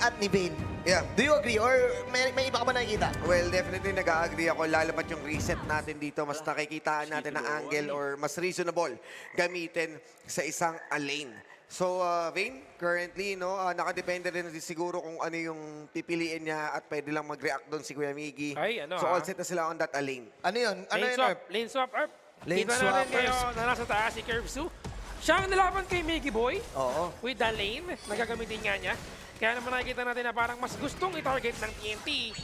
at ni Vayne. Yeah. Do you agree? Or may iba ka ba nakikita? Well, definitely nag-agree ako. Lalo pat yung reset natin dito, mas nakikitaan natin na angle or mas reasonable gamitin sa isang lane. So, Vayne, currently, no, nakadepende rin siguro kung ano yung pipiliin niya at pwede lang mag-react doon si Kuya Miggy. Ay, ano, so, all set na sila on that lane. Ano yun? Ano Lane yun, swap, Arp? lane swap, Arp. Lane Kita natin swappers. ngayon na nasa taas si Curvesu. Siya ang nalaban kay Miggy Boy Oo. with the lane na gagamitin nga niya. Kaya naman nakikita natin na parang mas gustong i-target ng TNT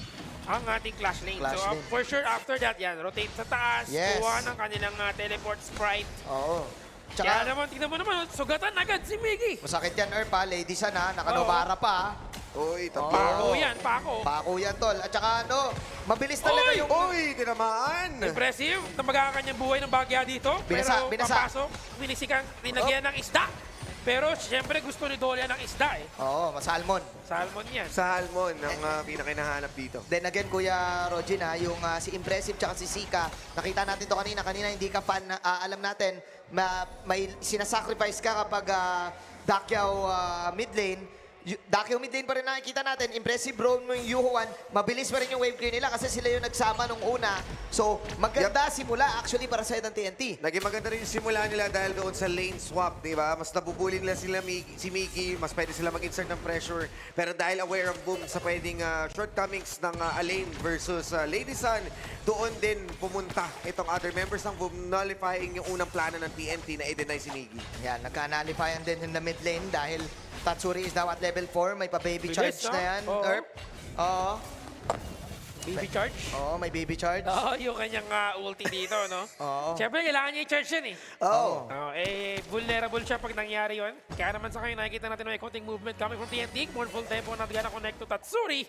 ang ating Clash Lane. Clash So, lane. for sure, after that, yan, rotate sa taas, Yes. kuha ng kanilang teleport sprite. Oo. Kaya Tsaka, naman, tignan mo naman, sugatan agad si Miggy. masakit yan, Arp, ha? Ladies, ha? Nakanobara pa, ha? Uy, Oo. Pako yan, pako. Pako yan, tol. At saka, ano, mabilis talaga Oy! yung... Uy, tinamaan! Impressive. Nabaga kanyang buhay ng bagya dito. Binasa, pero binasa. papasok, minisikan, dinagyan ng isda. Pero siyempre gusto ni Dolia ng isda eh. Oo, masalmon. Salmon yan. Sa Halmon, ang pinakinahanap dito. Then again, Kuya Rogin, ha, yung si Impressive tsaka si Sika, nakita natin to kanina. Kanina hindi ka fan, alam natin, may sinasacrifice ka kapag Dakyao mid lane. Dakyao mid lane pa rin nakikita natin. Impressive bro mo yung Yuhuan. Mabilis pa rin yung wave clear nila kasi sila yung nagsama nung una. So, maganda simula actually para sa ng TNT. Naging maganda rin yung simula nila dahil doon sa lane swap, di ba? Mas nabubuli nila si Miggy, mas pwede sila mag-insert ng pressure. Pero dahil aware ang Boom sa pwedeng shortcomings ng lane versus Lady Sun, doon din pumunta itong other members ng Boom, nullifying yung unang plano ng TNT na i-deny si Miggy. Yan, nagka-nullifian din in the mid lane dahil Tatsuri is now at level 4. May pa-baby Bilis, charge no? na yan, Oo. Erp. Oo. Baby charge. Oo, may baby charge. Oo, yung kanyang ulti dito, no? Oo. Siyempre, kailangan niya i-charge yan eh. Oo. Vulnerable siya pag nangyari yun. Kaya naman sa kayo, nakikita natin may konting movement coming from TNT. Mournful Tempo na gana connect to Tatsuri.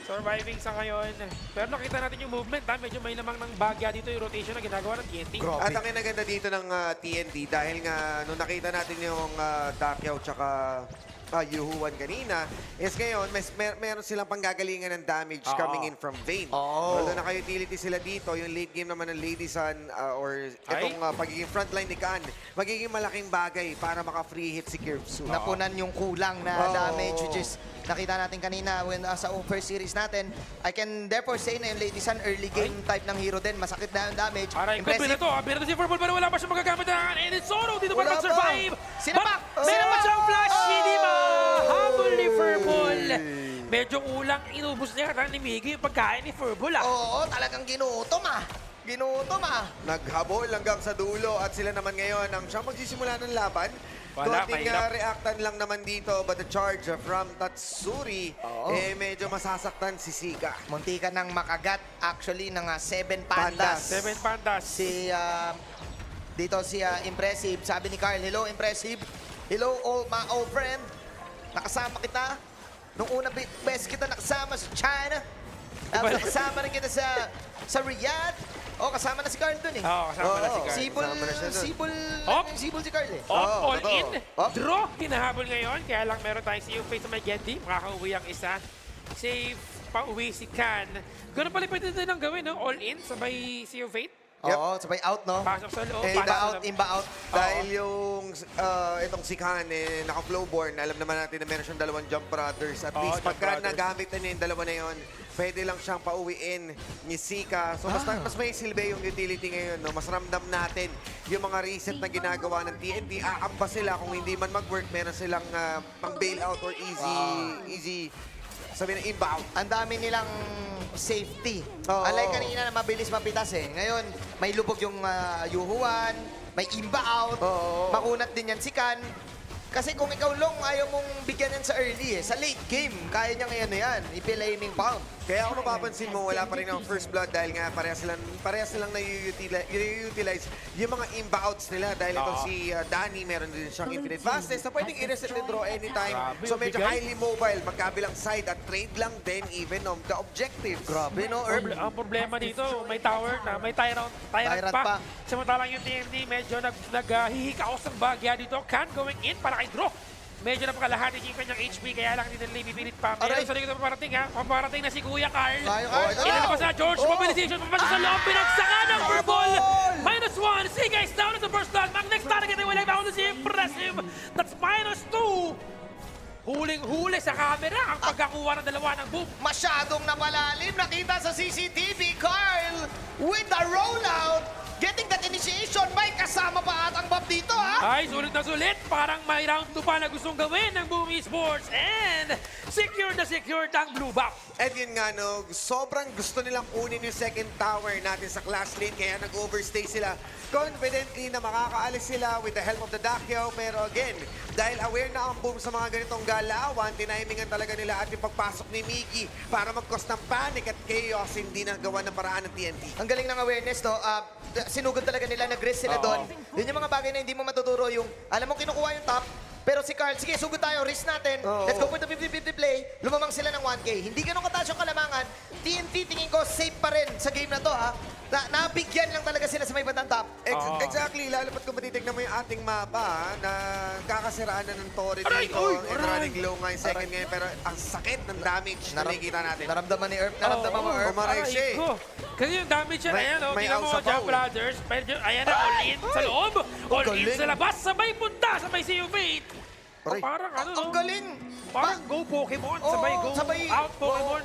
Surviving sa ngayon. Pero nakita natin yung movement. Medyo may lamang ng bagya dito yung rotation na ginagawa ng TNT. Grabe. At ang inaganda dito ng TNT, dahil nga nung nakita natin yung Dakyao tsaka Yuhuan kanina, is ngayon, meron silang panggagalingan ng damage coming in from Vayne. Oo. Although naka-utility sila dito, yung late game naman ng Lady Sun or Ay. itong pagiging frontline ni Khan, magiging malaking bagay para maka-free hit si Curvesu. Napunan yung kulang na Oo. damage which is nakita natin kanina when sa first series natin. I can therefore say na yung Lady Sun early game type ng hero din. Masakit na yung damage. Aray, impressive. Binato, binato si Purple pero wala pa siya magagamit na and it's Zoro dito para Wala pa. mag-survive. Sinapak! But meron pa siyang flash, hindi mahabol ni Purple. Oy. Medyo ulang inubos niya kata ni Miggy yung pagkain ni Purple ah. Oo, talagang ginutom ah. Ginutom ah. Naghabol hanggang sa dulo at sila naman ngayon ang siyang magsisimula ng laban. Wala, Konting mahirap. reactan lang naman dito but the charge from Tatsuri, Oo. medyo masasaktan si Sika. Munti ka nang makagat actually ng 7 pandas. Seven Pandas. Si dito si Impressive. Sabi ni Carl, hello Impressive. Hello my old friend. Nakasama kita. Nung una best kita nakasama sa China. Tapos nakasama rin kita sa Riyadh. Oh, kasama na si Carl dun eh. Oo, kasama na si Carl. Sibol, Kasama na siya dun. sibol, sibol si Carl eh. Off, all totoo. in. Off. Draw, hinahabol ngayon. Kaya lang meron tayong si Yuffie sa may Gendy. Makakauwi ang isa. Safe, pauwi si Khan. Ganun pala pwede din ang gawin, no? All in, sabay si Yuffie. Yep. Oo, sabay out no? Pasok sa loob. Eh, Imba out. Dahil yung itong si Khan, naka-flowborn, alam naman natin na meron siyang dalawang Jump Brothers. At Oo, least Jump pagka Brothers. nagamit na niya yung dalawa na yun, pwede lang siyang pauwiin ni Sika. So mas may silbi yung utility ngayon. No? Mas ramdam natin yung mga reset na ginagawa ng TNT. Aamba sila kung hindi man mag-work, meron silang pang bailout or easy sabi na inbound. Ang dami nilang safety. Oo. Unlike kanina na mabilis mapitas eh. Ngayon, may lubog yung Yuhuan, may imba out, Oo. makunat din yan si Kan. Kasi kung ikaw long, ayaw mong bigyan yan sa early eh. Sa late game, kaya niya ngayon na yan. Ipilaming pound. Kaya kung mapapansin mo, wala pa rin ang first blood dahil nga parehas silang na-utilize yung mga inbounds nila dahil itong si Danny, meron din siyang infinite fastness na pwedeng i-reset and draw anytime. Grabe, So medyo bigay. highly mobile, magkabilang side at trade lang din even on the objectives. Grabe no, Herb? Ang problema dito, may tower na, may tyrant Tyrant pa. pa. Samantalang yung TNT, medyo naghihikaos ng bagya dito. Can going in para kay Draw. Medyo napakalahati yung kanyang HP, kaya lang hindi nila ibibilit pa. Aray. Meron sa likod na paparating ha. Paparating na si Kuya Carl. Tayo, Carl. Ilan pa sa George, Oh. mobilization, papasok sa loob, pinagsaka ng Purple. -1, see guys, down at the first blood. Mag next target ay wala bound si Impressive. That's -2. huling-huli sa camera ang pagkakuha ng dalawa ng boom. Masyadong napalalim. Nakita sa CCTV, Carl, with the rollout, getting that initiation. May kasama pa at ang Bob dito, ha? Ay, sulit na sulit. Parang may round 2 pa na gustong gawin ng Boom Esports. And secured na secured ang blue buff. And yun nga, no, sobrang gusto nilang kunin yung second tower natin sa class lane, kaya nag-overstay sila confidently na makakaalis sila with the help of the Dakyo. Pero again, dahil aware na ang Boom sa mga ganitong galawan, tinimingan talaga nila at yung pagpasok ni Miggy para mag-cause ng panic at chaos, hindi nagawa ng paraan ng TNT. Ang galing ng awareness, no? Sinugod talaga nila, nag-risk sila doon. Yun yung mga bagay na hindi mo matuturo yung, alam mo, kinukuha yung top, pero si Carl, sige, sugod tayo, risk natin. Let's go for the 50-50 play. Lumamang sila ng 1K. Hindi ganun kataas yung kalamangan. TNT, tingin ko, safe pa rin sa game na to, ha? Nabigyan lang talaga sila sa may bandang top. Exactly, lalo pat kung matitignan mo yung ating mapa, na kakasiraan na ng Torre Aray, dito. uy, And aray. running low nga yung second ngayon, pero ang sakit ng damage na nakikita natin. Naramdaman ni Earth, naramdaman mo, Earth. Umaray siya eh. ko. Kasi yung damage yan, May- ayan o, may tingnan mo, out sa Jump bow. Brothers. Medyo, ayan na, all in sa loob. All in galing. sa labas, sabay punta, sabay Sea of Fate. Aray. Parang ano, Ang galing! Parang go Pokemon, Oo, sabay go sabay. out Pokemon.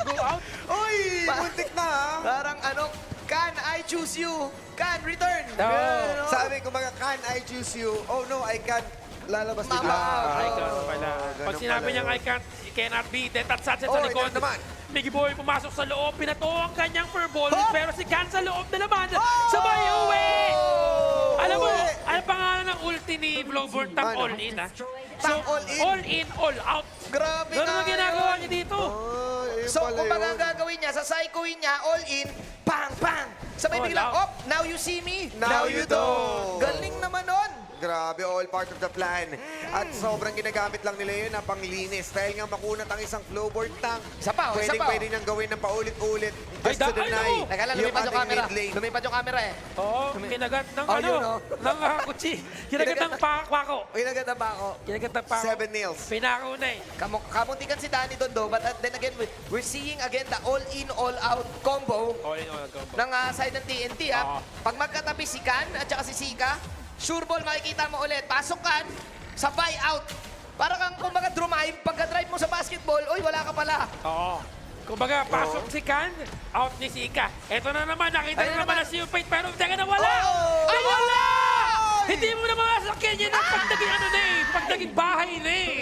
Go out. Uy, muntik na ha. Parang ano, can I choose you? Can return. Oo. Ganun, no? Sabi ko mga, can I choose you? Oh no, I can't. Lalabas Mama. bigla. Ay, ganun pala. ganun Pag sinabi pala niyang yun. I can't, you cannot beat it, at satset Oh, sa likod. ito naman. Miggy Boy pumasok sa loob, pinato ang kanyang furball, Oh! pero si Gan sa loob na naman, Oh! sabay uwi! Alam mo, Uwi! ano pangalan ng ulti ni Blowborn? Tang Ano? all in, ha? Tang all in? All in, all out. Grabe Ganun ang nga ginagawa yun. niya dito. Oh, ayun So, pala kung baga yun. ang gagawin niya, sa psychoin niya, all in, pang, pang. Sabay Oh, biglang, now- op, now you see me, Now you don't. Galing naman nun. Grabe, all part of the plan. At sobrang ginagamit lang nila yun na panglinis. Dahil nga makunat ang isang flowboard tank. Isa pa, isa pa. Pwede niyang gawin ng paulit-ulit. Just to Ay, deny naku. Teka lang, lumipad yung ating camera. mid lane. Lumipad yung camera eh. Oo, kinagat ng Oh, ano, yun, oh. ng kutsi. Kinagat ng pako. Pinaganda ba ako? Kinagat ng pako. 7 nails. Pinako na eh. Kamuntikan si Danny doon do, but then again, we're seeing again the all-in, all-out combo All in, all combo. ng side ng TNT. Oo. Pag magkatabi si Kan at saka si Sika, sure ball makikita mo ulit. Pasok Kan, sabay out. Para kang kumbaga drive, pagka-drive mo sa basketball, oy, wala ka pala. Oo. Kumbaga, pasok si Kan, out ni Sika. Eto na naman, nakita Ayun na naman naman. na si Upate, pero teka na wala! Oh! Ay, wala! Ay! Hindi mo na masakyan yan ang pag naging ano na eh, pag naging bahay na eh.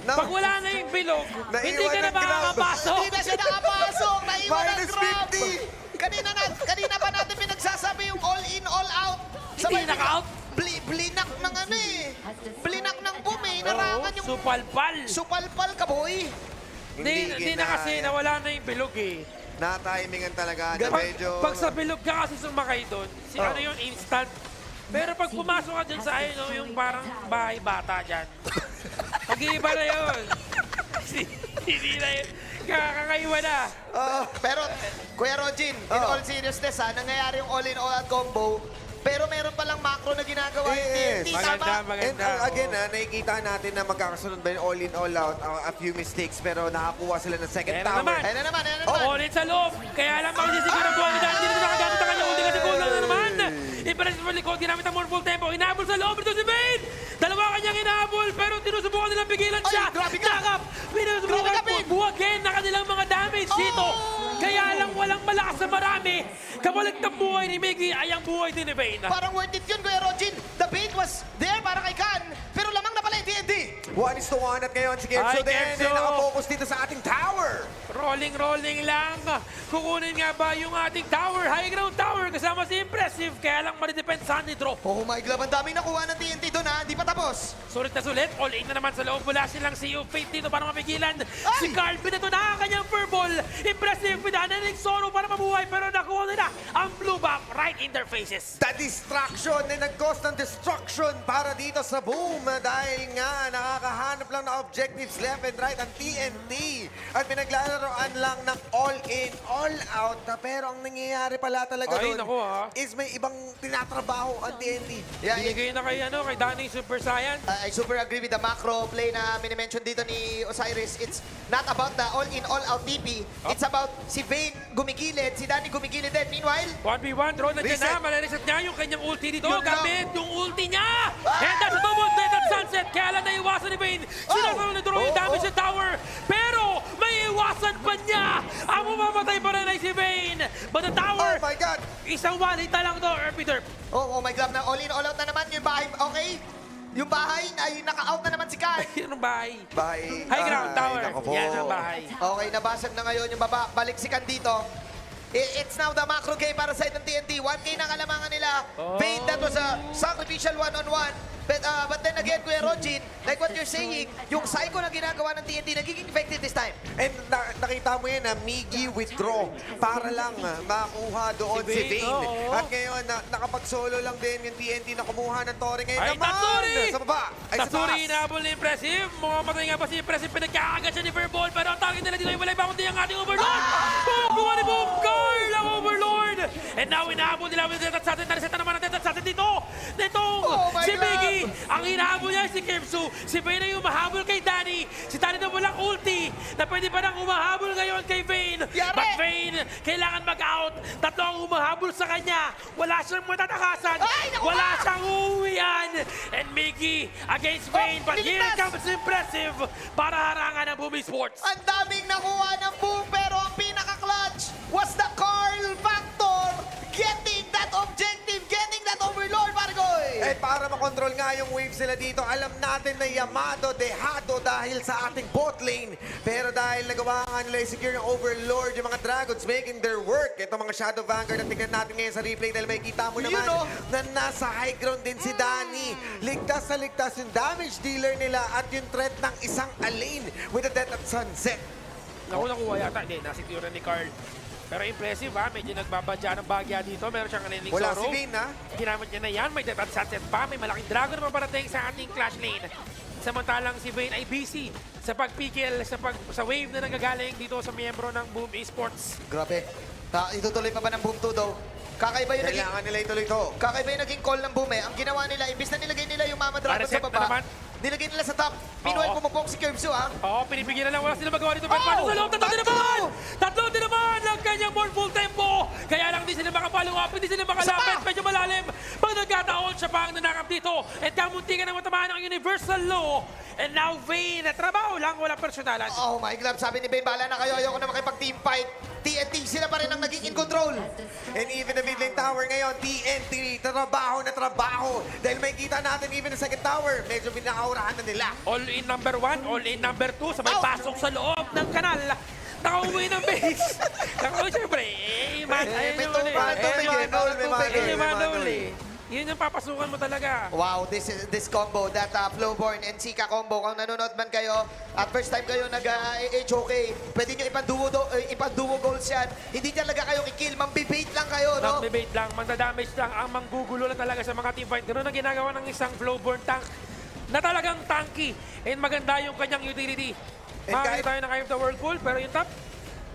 No. Pag wala na yung bilog, Naiwan hindi ka na ng grab. makakapasok. Hindi na siya nakapasok. Naiwan ang Minus grab. 50. Kanina pa natin pinagsasabi yung all-in, all-out. Hindi naka-out. Blinak ng ano eh. Blinak ng boom eh. Narangan yung Supalpal. supalpal ka, boy. Hindi na kasi nawala na yung bilog eh. Na-timingan talaga na Pag, medyo... pag sa bilog ka kasi sumakay doon, ano yun, instant. Pero pag pumasok ka dyan sa ano, yung parang bahay bata dyan, mag-iiba na yun. Hindi na yun. Kakakaiwa na. Pero, Kuya Rogin, in all seriousness ha, nangyayari yung all-in, all-out combo. Pero meron palang macro na ginagawa yung Yes. TNT. Maganda, Tama? maganda. And again, nakikita natin na magkakasunod ba yung all in, all out, a few mistakes, pero nakakuha sila ng second Ayan na tower. naman. Ayan na naman, ayan na naman. All in sa loob. Kaya lang makisisiguro ang buwan ni Dan. Hindi na nakagamit ang kanyang ulti kasi gold na naman. Impressive sa likod. Ginamit ang mournful tempo. Hinabol sa loob. Ito si Vayne. Dalawa kanyang hinabol. Pero tinusubukan nilang pigilan siya. Ay, grabe ka. Nakap. Pinusubukan Grabe ka, Vayne. buwagin na kanilang mga damage dito. Kaya lang walang malakas na marami. Kapalit ng buhay ni Miggy ay ang buhay din ni Vayne. Parang worth it yun, Kuya Rogin. The bait was there para kay Kan, pero lamang na pala yung TNT. 1-1 at ngayon si Kepso Ay, din. Kepso. Nakafocus dito sa ating tower. Rolling lang. Kukunin nga ba yung ating tower? High ground tower kasama si Impressive. Kaya lang maridepensahan ni Drop. Oh my God, ang daming nakuha ng TNT doon ha. Hindi pa tapos. Sulit na sulit. All in na naman sa loob. Wala silang Sea of Fate dito para mapigilan. Si Carl pinato na ang kanyang furball. Impressive. Pinaanan ng Zoro para mabuhay. Pero nakuha nila ang blue buff right in their faces. The distraction na nag-cause ng destruction para dito sa Boom dahil nga nakakahanap lang ng objectives left and right ang TNT at pinaglalaro nagkaroon lang ng all-in, all-out. Pero ang nangyayari pala talaga Ay, doon naku, is may ibang tinatrabaho ang TNT. Yeah, Binigay na kay Danny Super Saiyan. I super agree with the macro play na minimension dito ni Osiris. It's not about the all-in, all-out TP. It's about si Vayne gumigilid, si Danny gumigilid din. Meanwhile, 1v1, draw na dyan Reset. na. Malariset niya yung kanyang ulti dito. Yun lang. Gamit yung ulti niya. And that's a double death at sunset. Kaya lang naiwasan ni Vayne. Sinasalo na draw yung damage sa tower. Pero may iwasan pa niya. Ang mamamatay pa rin ay si Vayne. But the tower, Oh my God! isang one-hit na lang to, Peter. oh my God, na all-in, all-out na naman yung bahay. Okay? Yung bahay, ay naka-out na naman si Kai. Yan ang bahay. Bye. High ground tower. Nako po. Yan ang bahay. Okay, nabasag na ngayon yung baba. Baliksikan dito. It's now the macro game para sa itong TNT. 1K na kalamangan nila. Vayne, that was a sacrificial one-on-one. But then again, Kuya Rojin, like what you're saying, yung psycho na ginagawa ng TNT, nagiging effective this time. And nakita mo yan na Miggy withdraw para lang makuha doon Si si Vayne, Vayne. oo. At ngayon, nakapag-solo lang din yung TNT na kumuha ng Torre. Ngayon Ay, naman, Tatsuri! sa baba, ay sa Tatsuri, taas. inahabol ni Impressive. Mamamatay nga ba si Impressive? Pinagkakagat siya ni Verball. Pero ang target nila dito ay walay bakundi ang ating Overlord. Boom! Buha ni Boom! Carl ang Overlord! And now, inahabol nila with Death Assassin. Nariseta naman ang Death Assassin dito. Nitong Oh my si God! Miggy. Ang hinahabol niya si Kimsu. Si Vayne ay umahabol kay Danny. Si Danny na walang ulti. Na pwede pa nang umahabol ngayon kay Vayne. Yari! But Vayne, kailangan mag-out. Tatlo ang umahabol sa kanya. Wala siyang matatakasan. Ay, naku Wala ba? siyang uuwian. And Mickey against Vayne. But here niligtas! comes Impressive para harangan ng Bumi Sports. Ang daming nakuha ng boom, pero ang pinaka-clutch was the Carl Factor getting that objective, getting that overlord, Margoy! At para makontrol nga yung waves nila dito, alam natin na Yamado dehado dahil sa ating bot lane. Pero dahil nagawa nga nila i-secure yung Overlord, yung mga Dragons making their work. Ito mga Shadow Vanguard na tingnan natin ngayon sa replay dahil makikita mo Yun, naman oh. na nasa high ground din si Danny. Ligtas na ligtas yung damage dealer nila at yung threat ng isang Alain with the Death at Sunset. Nakuha yata. Hindi, nasecure ni Carl. Pero impressive ha, medyo nagbabadya ng bagya dito. Meron siyang kanilang Wala Zoro. si Vayne, ha? Ginamit niya na yan. May Death at Sunset pa. May malaking dragon na maparating sa ating Clash Lane. Samantalang si Vayne ay busy sa pagpikil, sa wave na nanggagaling dito sa miyembro ng Boom Esports. Grabe. Itutuloy pa ba ng boom 2 daw? Kakaiba yung naging... Kailangan nila ituloy ito. Kakaiba yung naging call ng boom eh. Ang ginawa nila, imbis na nilagay nila yung Mama Dragon Reset sa na baba, naman. nilagay nila sa top. Meanwhile, Oo. pumupok si Curbsu ha. Oo, pinipigyan na lang. Wala sila magawa dito. Pero paano Oh! sa loob? Tatlo din naman! Tatlo din naman ang kanyang mournful tempo. Kaya lang hindi sila makapalo up, hindi sila makalapit. Medyo malalim. Pag nagkataon, siya pa ang nanakap dito. At kamunti ka na matamaan ang Universal Law. And now, Vayne, trabaho lang, walang personalan. Oh my God, sabi ni Vayne, bahala na kayo. Ayoko na makipag-team fight. TNT, sila pa rin ang naging in control. And even the mid lane tower ngayon, TNT, trabaho na trabaho. Dahil may kita natin even the second tower, medyo pinakaurahan na nila. All in number 1, all in number 2, sabay Ow! pasok sa loob ng kanal. Nakauwi ng base. Nakauwi, syempre. may tubig eh, bawal tubig eh. Manol eh. Yun yung papasukan mo talaga. Wow, this combo, that Flowborn and Sika combo. Kung nanonood man kayo, at first time kayo nag-HOK, pwede nyo ipan-duo goals yan. Hindi talaga kayo kikill, mambibait lang kayo, no? Mag-debate lang, magdadamage lang, ang manggugulo lang talaga sa mga teamfight. Ganun ang ginagawa ng isang Flowborn tank na talagang tanky and maganda yung kanyang utility. And Makakita kahit- tayo ng Eye of the Whirlpool, pero yung top,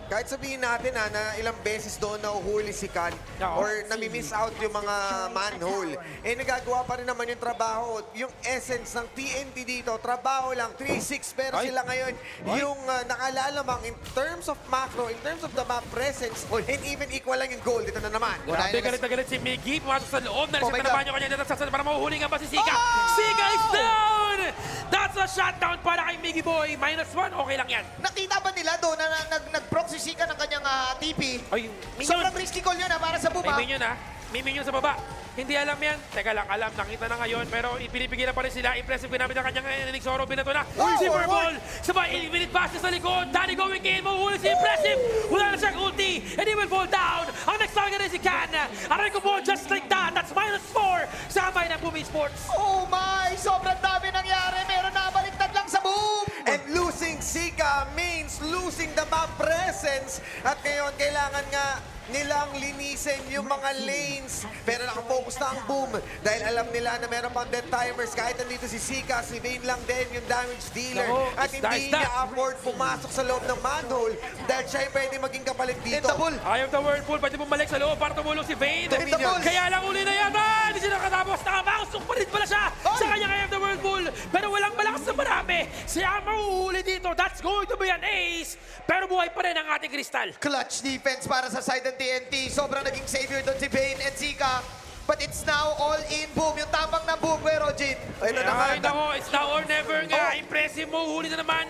Kahit sabihin natin na ilang beses doon nahuhuli si Khan Oo. or nami-miss out yung mga manhole, nagagawa pa rin naman yung trabaho. Yung essence ng TNT dito, trabaho lang, 3-6, pero Ay. sila ngayon, yung nakalalamang in terms of macro, in terms of the map presence, and even equal lang yung goal. Dito na naman. Wala grabe na- galit na galit si Miggy. Pumasok sa loob. Oh Narisip my na naman God. yung kanya dito sa para mahuhuli nga ba si Sika. Oh! Sika is down! That's a shutdown para kay Miggy Boy. -1, okay lang yan. Nakita ba nila doon na nag-proc si Sika ng kanyang TP? Ay, minion. Sobrang risky call yun para sa Buma. May minion ha. May minion sa baba. Hindi alam yan. Teka lang, alam. Nakita na ngayon. Pero ipinipigil na pa rin sila. Impressive ginamit ang kanyang Enix Zoro. Binato na. Uy, Si uy, Verbal. Sabay, infinite passes sa likod. Danny going in. Mahuhuli si Impressive. Wala na siyang ulti. And he will fall down. Ang next target is si Kan. Aray ko po, just like that. That's -4. Sabay ng Bumi Sports. Oh my! Sobrang dami nangyari. Meron na baliktad lang sa boom! And losing Sika means losing the map presence. At ngayon, kailangan nga nilang linisin yung mga lanes. Pero nakafocus na ang Boom dahil alam nila na meron pang dead timers. Kahit nandito si Sika, si Vayne lang din yung damage dealer. Nako, At isda, hindi isda. niya afford pumasok sa loob ng manhole dahil siya ay pwede maging kapalit In dito. the bull. Ayaw the Whirlpool, pwede bumalik sa loob para tumulong si Vayne. Dominion. Kaya lang uli na yata! Hindi siya nakatapos. Nakabakusok pa rin pala siya sa kanyang Eye of the Whirlpool. Pero walang malakas na marami. Siya ang mahuhuli dito. That's going to be an ace. Pero buhay pa rin ang ating Crystal. Clutch defense para sa side ng TNT. Sobrang naging savior doon si Vayne and Zika. But it's now all in Boom. Yung tapang ng Boom, Kuya Rojin. Ito na Ay, nako, it's now or never nga. Oh. Impressive mo, huli na naman.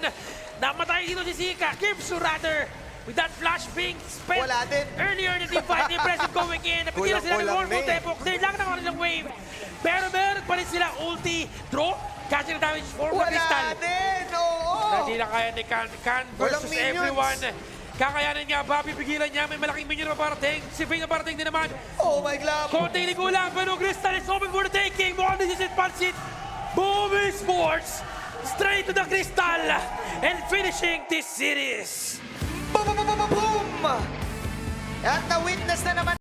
Namatay dito si Zika. Gives to rather. With that flash being spent Wala din. earlier in the team fight, impressive going in. Napigilan sila ng Kulang-kulang Warful na eh. Tempo. Clear lang ng kanilang wave. Pero meron pa rin sila ulti, draw, catching the damage for the Crystal. Wala din. Oo. Hindi na kaya ni Can Walang versus minions. everyone. Kakayanan niya, Bobby, pigilan niya. May malaking minion na parating. Si Vayne na parating din naman. Oh my God. Konting likulang, pero Crystal is open for the taking. Mukhang this is it, Pansit. Boom Sports, straight to the Crystal, and finishing this series. Boom, boom, boom, boom, boom. At na-witness na naman